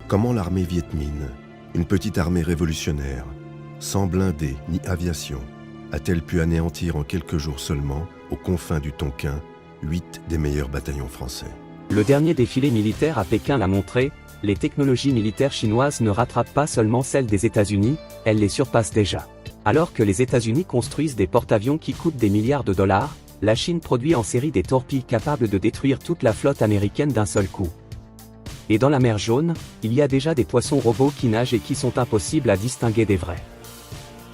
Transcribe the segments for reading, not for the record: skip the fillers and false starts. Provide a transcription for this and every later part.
Comment l'armée Viet Minh, une petite armée révolutionnaire, sans blindés ni aviation, a-t-elle pu anéantir en quelques jours seulement, aux confins du Tonkin, 8 des meilleurs bataillons français? Le dernier défilé militaire à Pékin l'a montré, les technologies militaires chinoises ne rattrapent pas seulement celles des États-Unis, elles les surpassent déjà. Alors que les États-Unis construisent des porte-avions qui coûtent des milliards de dollars, la Chine produit en série des torpilles capables de détruire toute la flotte américaine d'un seul coup. Et dans la mer Jaune, il y a déjà des poissons robots qui nagent et qui sont impossibles à distinguer des vrais.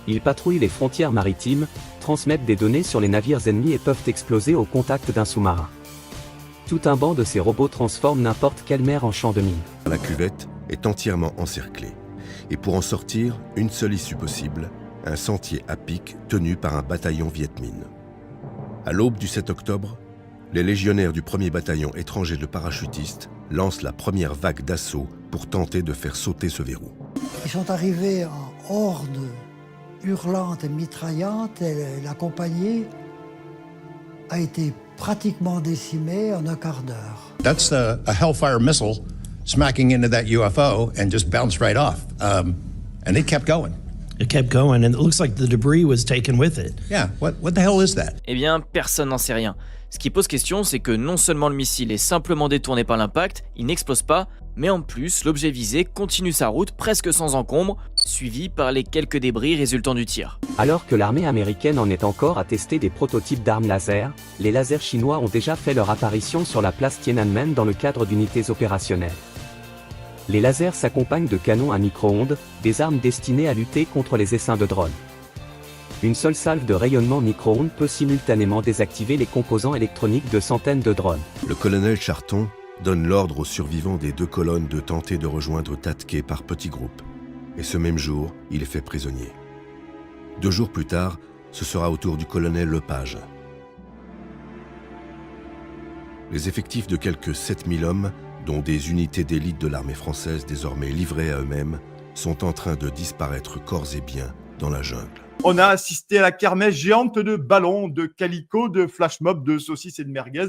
Ils patrouillent les frontières maritimes, transmettent des données sur les navires ennemis et peuvent exploser au contact d'un sous-marin. Tout un banc de ces robots transforme n'importe quelle mer en champ de mine. La cuvette est entièrement encerclée. Et pour en sortir, une seule issue possible, un sentier à pic tenu par un bataillon Viet Minh. À l'aube du 7 octobre, les légionnaires du 1er bataillon étranger de parachutistes lancent la première vague d'assaut pour tenter de faire sauter ce verrou. Ils sont arrivés en horde hurlante et mitraillante et la compagnie a été pratiquement décimée en un quart d'heure. That's a Hellfire missile smacking into that UFO and just bounced right off. And it kept going. It kept going and it looks like the debris was taken with it. Yeah, what the hell is that? Eh bien, personne n'en sait rien. Ce qui pose question, c'est que non seulement le missile est simplement détourné par l'impact, il n'explose pas, mais en plus, l'objet visé continue sa route presque sans encombre, suivi par les quelques débris résultant du tir. Alors que l'armée américaine en est encore à tester des prototypes d'armes laser, les lasers chinois ont déjà fait leur apparition sur la place Tiananmen dans le cadre d'unités opérationnelles. Les lasers s'accompagnent de canons à micro-ondes, des armes destinées à lutter contre les essaims de drones. Une seule salve de rayonnement micro-ondes peut simultanément désactiver les composants électroniques de centaines de drones. Le colonel Charton donne l'ordre aux survivants des 2 colonnes de tenter de rejoindre Tatke par petits groupes. Et ce même jour, il est fait prisonnier. 2 jours plus tard, ce sera au tour du colonel Lepage. Les effectifs de quelques 7000 hommes, dont des unités d'élite de l'armée française désormais livrées à eux-mêmes, sont en train de disparaître corps et biens dans la jungle. On a assisté à la kermesse géante de ballons, de calicots, de flash mobs, de saucisses et de merguez,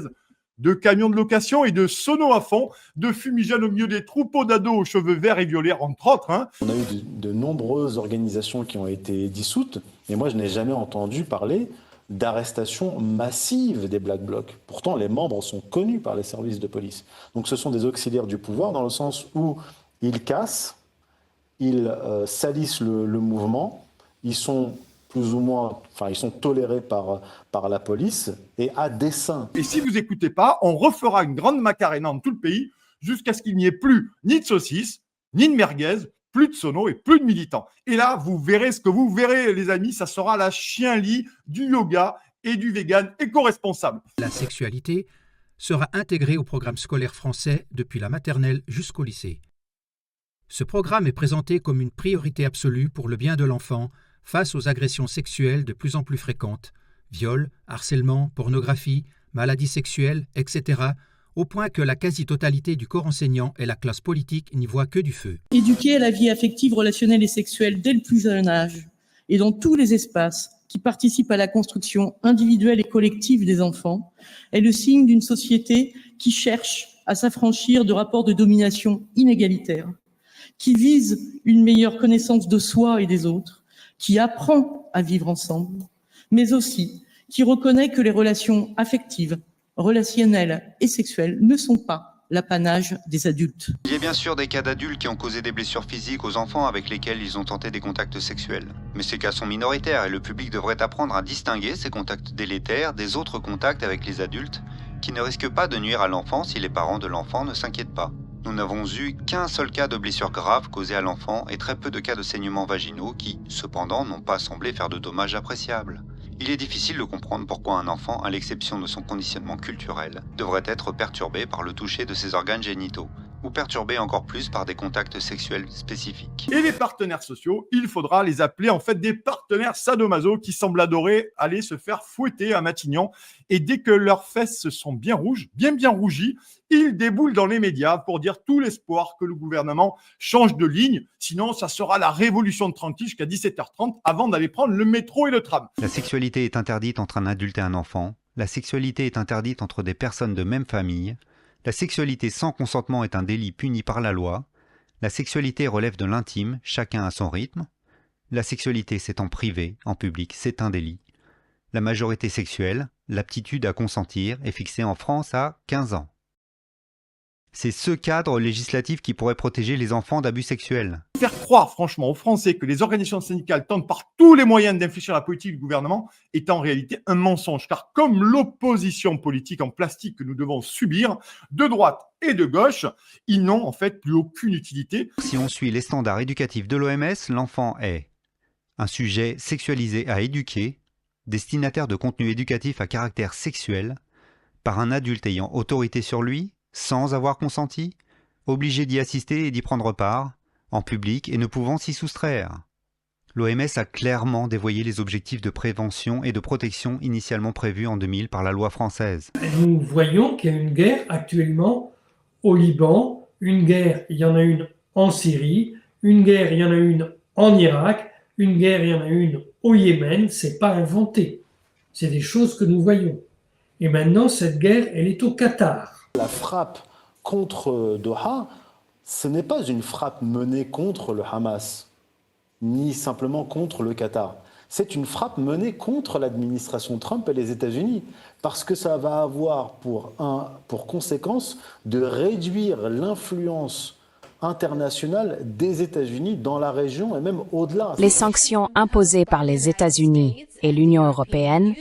de camions de location et de sonos à fond, de fumigènes au milieu des troupeaux d'ados aux cheveux verts et violets, entre autres. On a eu de nombreuses organisations qui ont été dissoutes, mais moi je n'ai jamais entendu parler d'arrestations massives des Black Blocs. Pourtant, les membres sont connus par les services de police. Donc ce sont des auxiliaires du pouvoir dans le sens où ils cassent, ils salissent le mouvement, ils sont plus ou moins, ils sont tolérés par la police et à dessein. Et si vous n'écoutez pas, on refera une grande macarena dans tout le pays jusqu'à ce qu'il n'y ait plus ni de saucisses, ni de merguez, plus de sonos et plus de militants. Et là, vous verrez ce que vous verrez, les amis, ça sera la chien-lit du yoga et du vegan éco-responsable. La sexualité sera intégrée au programme scolaire français depuis la maternelle jusqu'au lycée. Ce programme est présenté comme une priorité absolue pour le bien de l'enfant face aux agressions sexuelles de plus en plus fréquentes, viols, harcèlement, pornographie, maladies sexuelles, etc., au point que la quasi-totalité du corps enseignant et la classe politique n'y voient que du feu. Éduquer à la vie affective, relationnelle et sexuelle dès le plus jeune âge, et dans tous les espaces qui participent à la construction individuelle et collective des enfants, est le signe d'une société qui cherche à s'affranchir de rapports de domination inégalitaires, qui vise une meilleure connaissance de soi et des autres, qui apprend à vivre ensemble, mais aussi qui reconnaît que les relations affectives, relationnelles et sexuelles ne sont pas l'apanage des adultes. Il y a bien sûr des cas d'adultes qui ont causé des blessures physiques aux enfants avec lesquels ils ont tenté des contacts sexuels. Mais ces cas sont minoritaires et le public devrait apprendre à distinguer ces contacts délétères des autres contacts avec les adultes qui ne risquent pas de nuire à l'enfant si les parents de l'enfant ne s'inquiètent pas. Nous n'avons eu qu'un seul cas de blessure grave causée à l'enfant et très peu de cas de saignements vaginaux qui, cependant, n'ont pas semblé faire de dommages appréciables. Il est difficile de comprendre pourquoi un enfant, à l'exception de son conditionnement culturel, devrait être perturbé par le toucher de ses organes génitaux, ou perturbé encore plus par des contacts sexuels spécifiques. Et les partenaires sociaux, il faudra les appeler en fait des partenaires sadomaso qui semblent adorer aller se faire fouetter à Matignon. Et dès que leurs fesses sont bien rouges, bien rougies, ils déboulent dans les médias pour dire tout l'espoir que le gouvernement change de ligne. Sinon, ça sera la révolution de 30 jusqu'à 17h30 avant d'aller prendre le métro et le tram. La sexualité est interdite entre un adulte et un enfant. La sexualité est interdite entre des personnes de même famille. La sexualité sans consentement est un délit puni par la loi. La sexualité relève de l'intime, chacun à son rythme. La sexualité, c'est en privé, en public, c'est un délit. La majorité sexuelle, l'aptitude à consentir, est fixée en France à 15 ans. C'est ce cadre législatif qui pourrait protéger les enfants d'abus sexuels. Faire croire franchement aux Français que les organisations syndicales tentent par tous les moyens d'infléchir la politique du gouvernement est en réalité un mensonge. Car comme l'opposition politique en plastique que nous devons subir, de droite et de gauche, ils n'ont en fait plus aucune utilité. Si on suit les standards éducatifs de l'OMS, l'enfant est un sujet sexualisé à éduquer, destinataire de contenu éducatif à caractère sexuel, par un adulte ayant autorité sur lui, sans avoir consenti, obligé d'y assister et d'y prendre part, en public et ne pouvant s'y soustraire. L'OMS a clairement dévoyé les objectifs de prévention et de protection initialement prévus en 2000 par la loi française. Nous voyons qu'il y a une guerre actuellement au Liban, une guerre, il y en a une en Syrie, une guerre, il y en a une en Irak, une guerre, il y en a une au Yémen, c'est pas inventé. C'est des choses que nous voyons. Et maintenant, cette guerre, elle est au Qatar. La frappe contre Doha, ce n'est pas une frappe menée contre le Hamas, ni simplement contre le Qatar. C'est une frappe menée contre l'administration Trump et les États-Unis, parce que ça va avoir pour conséquence de réduire l'influence internationale des États-Unis dans la région et même au-delà. Les sanctions imposées par les États-Unis et l'Union européenne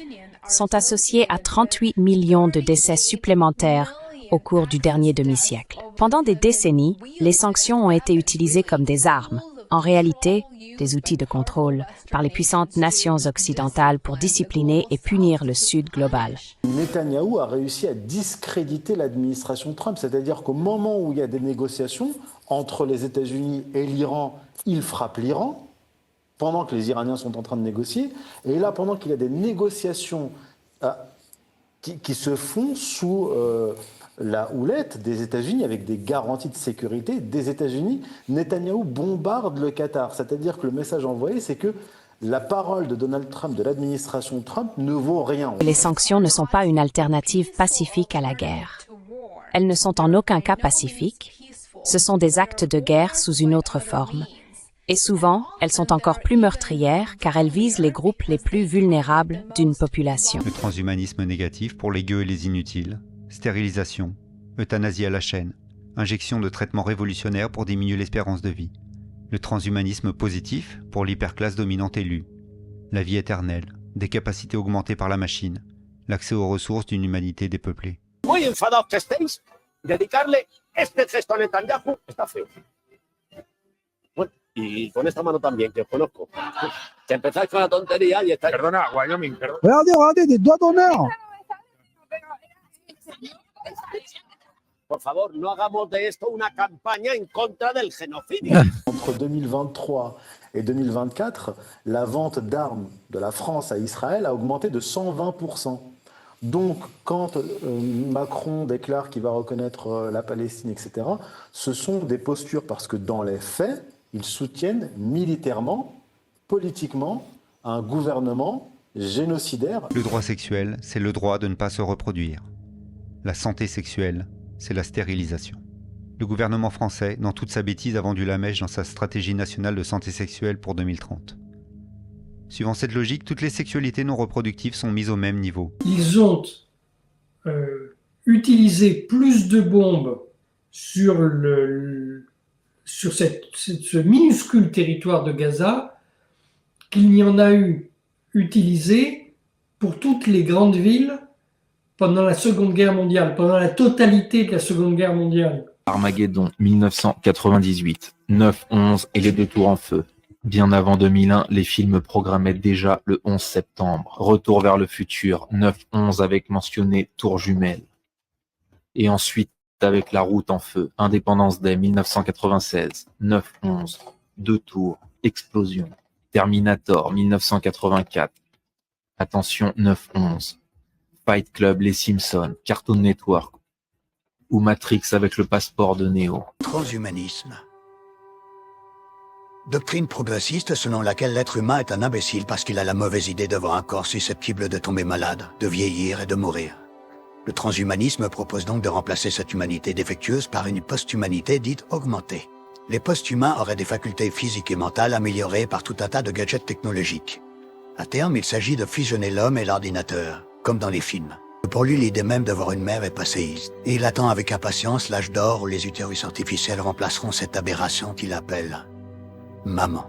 sont associées à 38 millions de décès supplémentaires au cours du dernier demi-siècle. Pendant des décennies, les sanctions ont été utilisées comme des armes, en réalité des outils de contrôle, par les puissantes nations occidentales pour discipliner et punir le Sud global. Netanyahou a réussi à discréditer l'administration Trump, c'est-à-dire qu'au moment où il y a des négociations entre les États-Unis et l'Iran, il frappe l'Iran, pendant que les Iraniens sont en train de négocier, et là, pendant qu'il y a des négociations qui se font sous la houlette des États-Unis, avec des garanties de sécurité des États-Unis, Netanyahou bombarde le Qatar. C'est-à-dire que le message envoyé, c'est que la parole de Donald Trump, de l'administration Trump, ne vaut rien. Les sanctions ne sont pas une alternative pacifique à la guerre. Elles ne sont en aucun cas pacifiques. Ce sont des actes de guerre sous une autre forme. Et souvent, elles sont encore plus meurtrières car elles visent les groupes les plus vulnérables d'une population. Le transhumanisme négatif pour les gueux et les inutiles, stérilisation, euthanasie à la chaîne, injection de traitements révolutionnaires pour diminuer l'espérance de vie. Le transhumanisme positif pour l'hyperclasse dominante élue, la vie éternelle, des capacités augmentées par la machine, l'accès aux ressources d'une humanité dépeuplée. Muy enfadados que estéis, dedicarle este gesto a Netanyahu está feo. Bueno, y con esta mano también, que os conozco. Que empezáis con la tontería y estáis... Perdona, Wyoming, perdona. Regardez, des doigts d'honneur. Por favor, no hagamos de esto una campaña en contra del genocidio. Entre 2023 et 2024, la vente d'armes de la France à Israël a augmenté de 120%. Donc, quand Macron déclare qu'il va reconnaître la Palestine, etc., ce sont des postures parce que dans les faits, ils soutiennent militairement, politiquement, un gouvernement génocidaire. Le droit sexuel, c'est le droit de ne pas se reproduire. La santé sexuelle, c'est la stérilisation. Le gouvernement français, dans toute sa bêtise, a vendu la mèche dans sa stratégie nationale de santé sexuelle pour 2030. Suivant cette logique, toutes les sexualités non reproductives sont mises au même niveau. Ils ont utilisé plus de bombes sur ce minuscule territoire de Gaza qu'il n'y en a eu utilisé pour toutes les grandes villes pendant la Seconde Guerre mondiale, pendant la totalité de la Seconde Guerre mondiale. Armageddon 1998, 9/11 et les deux tours en feu. Bien avant 2001, les films programmaient déjà le 11 septembre. Retour vers le futur, 9/11 avec mentionné tour jumelle. Et ensuite, avec la route en feu, Indépendance Day 1996, 9/11, deux tours, explosion. Terminator 1984, attention 9/11. Fight Club, Les Simpsons, Cartoon Network ou Matrix avec le passeport de Neo. Transhumanisme. Doctrine progressiste selon laquelle l'être humain est un imbécile parce qu'il a la mauvaise idée de voir un corps susceptible de tomber malade, de vieillir et de mourir. Le transhumanisme propose donc de remplacer cette humanité défectueuse par une post-humanité dite augmentée. Les post-humains auraient des facultés physiques et mentales améliorées par tout un tas de gadgets technologiques. À terme, il s'agit de fusionner l'homme et l'ordinateur, comme dans les films. Pour lui, l'idée même d'avoir une mère est passéiste. Et il attend avec impatience l'âge d'or où les utérus artificiels remplaceront cette aberration qu'il appelle maman.